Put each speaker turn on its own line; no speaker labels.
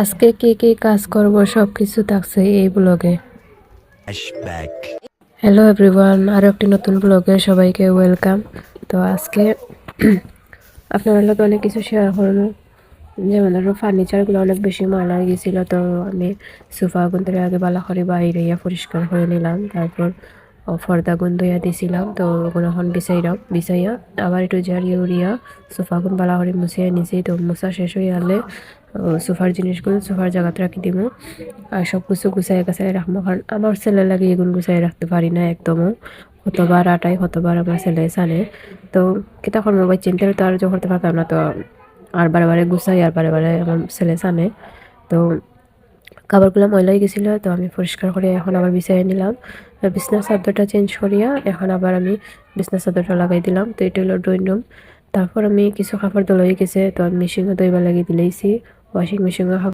আজকে কি কি কাজ করব সবকিছু থাকছে এই ব্লগে। হ্যালো এভরিওয়ান, আরো একটি নতুন ব্লগে সবাইকে ওয়েলকাম। তো আজকে আপনার লোক অনেক কিছু শেয়ার করবো, যেমন ধরো ফার্নিচারগুলো অনেক বেশি ময়লা হয়ে গেছিলো। তো আমি সোফা গুলো আগে বালা করে বাইরে পরিষ্কার করে নিলাম, তারপর পর্দা গুন ধুইয়া দিছিলাম। তো ওগুলো এখন বিছাইয়া আবার একটু ঝাড়িয়ে উড়িয়া সোফা গুন বালা করে মুছিয়ে নিছি। তো মুছা শেষ হয়ে গেলে সোফার জিনিসগুলো সোফার জায়গাতে রাখি দিব, আর সব কিছু গুছাই গাছাই রাখবো। কারণ আমার ছেলে লাগে এগুলো গুছাই রাখতে পারি না একদমও, কতবার আটাই কতবার আমার ছেলে জানে। তো কিতা করবো ভাই, চিন্তার তো আর জোর করতে পারতাম না। তো আর বারে বারে গুছাই আর বারে বারে আমার ছেলে জানে। তো খাবারগুলো ময়লা হয়ে গেছিলো, তো আমি পরিষ্কার করে এখন আবার বিছাই নিলাম। বিছনার চাদরটা চেঞ্জ করিয়া এখন আবার আমি বিছনার চাদরটা লাগাই দিলাম। তো এটা হলো ড্রয়িং রুম। তারপর আমি কিছু কাপড় দোলা হয়ে গেছে, তো আমি মেশিনে দইবা লাগিয়ে দিলেইছি, ওয়াশিং মেশিনে